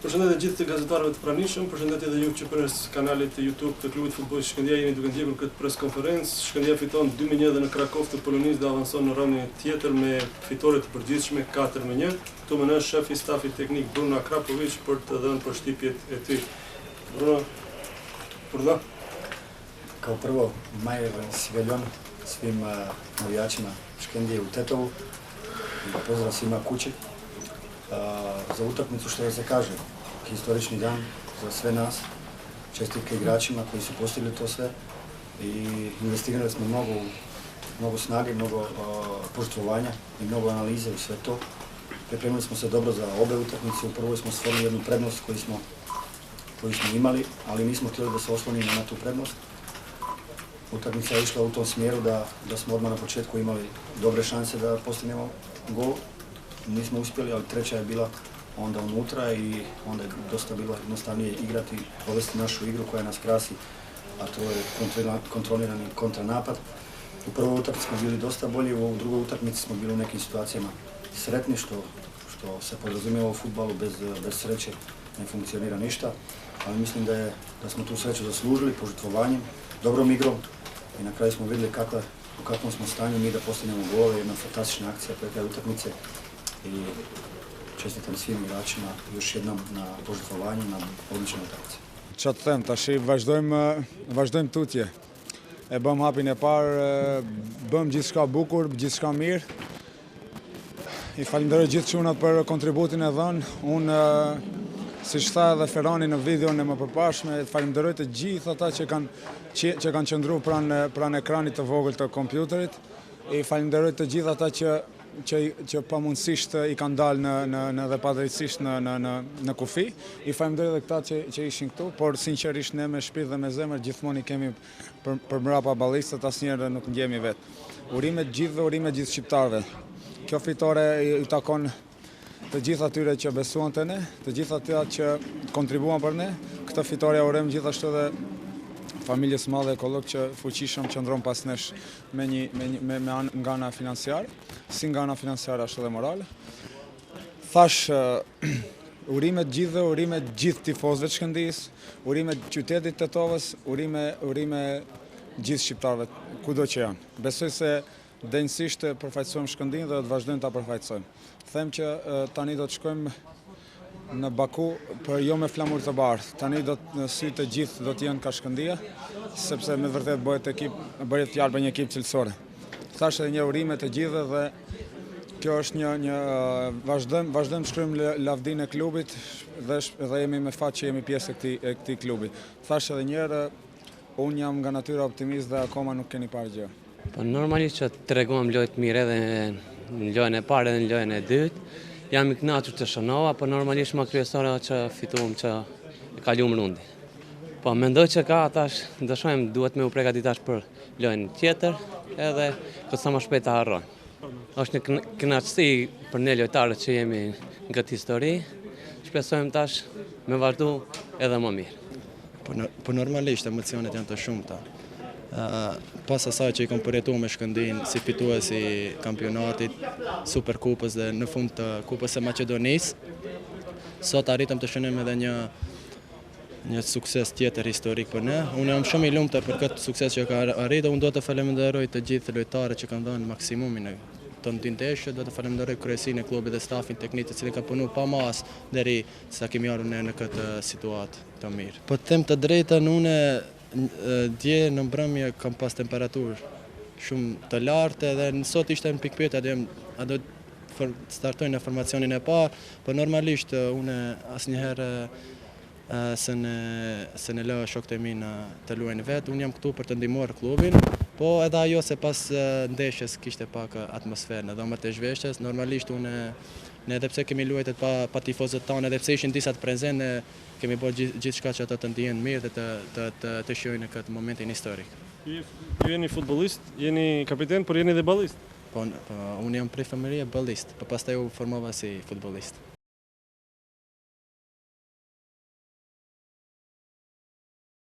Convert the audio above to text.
Përshëndetje gjithë të gazetarëve të pranishëm, përshëndetje edhe ju që përës kanalit të YouTube të klubit futbollit Shkëndija, jemi duke ndjekur këtë pres konferencë. Shkëndija fiton 2-1 dhe në Krakov të Polonisë dhe avanson në raundin tjetër me fitore të përgjithshme 4-1. Këtu më në shefi stafi teknik Bruno Akrapović për të dhënë përshtypjet e tij. Bruno. Kao prvo, Majer Sigaljon svim navijačima Škendije u Tetovu i pozdrav svima kući. Za utakmicu, što se kaže, historični dan za sve nas, čestitke igračima koji su postigli to sve i investirali smo mnogo snage, mnogo poštovanja i mnogo analize u sve to. Pripremili smo se dobro za obe utakmice, u prvoj smo stvorili jednu prednost koju smo imali, ali nismo htjeli da se oslonimo na tu prednost. Utakmica je išla u tom smjeru da smo odmah na početku imali dobre šanse da postignemo gol. Nismo uspjeli, ali treća je bila onda unutra i onda je dosta bilo jednostavnije igrati, povesti našu igru koja nas krasi, a to je kontrolirani kontranapad. U prvoj utakmici smo bili dosta bolji, u drugoj utakmici smo bili u nekim situacijama sretni, što se podrazumijeva u fudbalu, bez sreće ne funkcionira ništa, ali mislim da smo tu sreću zaslužili požrtvovanjem, dobrom igrom i na kraju smo vidjeli u kakvom smo stanju mi da postignemo golove, jedna fantastična akcija pred kraj utakmice. I čestitam svim igračima još jednom na požrtvovanju, na odličnoj utakmici. Çfarë të them, tash vazhdojmë tutje. E bëm hapin e parë, bëm gjithçka bukur, gjithçka mirë. I falenderoj gjithë çunat për kontributin e dhënë. Unë, siç tha edhe Ferrani në videon e mëpërpashme, falenderoj të gjithë ata që kanë qëndruar pranë ekranit të vogël të kompjuterit. I falenderoj të gjithë ata që pamundësisht i kanë dalë dhe padrejtësisht në kufi. I falenderoj edhe këta që ishin këtu, por sinqerisht ne me shpirt dhe me zemër gjithmonë i kemi për mbrapa ballistët, asnjëherë nuk ndjehemi vet. Urimet gjithë dhe urimet gjithë shqiptarëve. Kjo fitore i takon të gjithë atyre që besuan te ne, të gjithë atyre që kontribuan për ne. Këtë fitore ja urojmë gjithashtu edhe familjes madhe ekolog që fuqishëm qëndron pas nesh nga ana financiare, si nga ana financiare ashtu edhe morale. Thash urimet gjithë dhe urimet gjithë tifozëve të Shkëndijës, urimet qytetit Tetovës, urime gjithë shqiptarëve kudo që janë. Besoj se denjësisht të përfaqësojmë Shkëndijën dhe të vazhdojmë ta përfaqësojmë. Them që tani do të shkojmë në Baku, për jo me flamur të bardhë. Tani në sy të gjithë do të jenë ka Shkëndija, sepse me vërtet bëhet fjalë për një ekip cilësore. Thash edhe një urime të gjithë dhe kjo është një vazhdojmë shkruajmë lavdinë e klubit dhe jemi me fat që jemi pjesë e këtij klubi. Thash edhe një herë, unë jam nga natyra optimist dhe akoma nuk keni parë gjë. Po normalisht që tregojmë lojë të mirë edhe në lojën e parë edhe në lojën e dytë. Jam i kënaqur të shënova, por normalisht më kryesore që fituam që e kaluam rundi. Po mendoj që ka tash, dëshojmë duhet me u përgatitur për lojën tjetër, edhe këtë sa më shpejt ta harrojmë. Është një kënaqësi për ne lojtarët që jemi në këtë histori. Shpresojmë tash me vazhdu edhe më mirë. Po normalisht emocionet janë të shumta. Pas asaj që i kam përjetuar me Shkëndijën si fitues i kampionatit, Superkupës dhe në fund të Kupës së Maqedonisë, sot arritëm të shënojmë edhe një sukses tjetër historik për ne. Unë jam shumë i lumtur për këtë sukses që ka arritur. Unë do të falenderoj të gjithë lojtarët që kanë dhënë maksimumin të ndihmës, do të falenderoj kryesinë e klubit dhe stafin teknik të cilët kanë punuar pa mas deri sa kemi ardhur në këtë situatë të mirë. Po të them të drejtën, unë dje në mbrëmje kam pas temperaturë shumë të lartë dhe sot ishte në pikë pyetje a do të startoj në formacionin e parë, por normalisht unë asnjëherë se ne lë shokët e mi të luajnë vetë. Unë jam këtu për të ndihmuar klubin, po edhe ajo se pas ndeshjes kishte pak atmosferë në dhomët e zhveshjes. Normalisht ne edhe pse kemi luajtur pa tifozët tanë, edhe pse ishin disa të prezente, kemi bërë gjithçka që ata të ndihen mirë dhe të shijojnë në këtë momentin historik. Ju jeni futbollist, jeni kapiten, por jeni edhe ballist. Po unë jam prej familje ballist, por pastaj u formova si futbollist.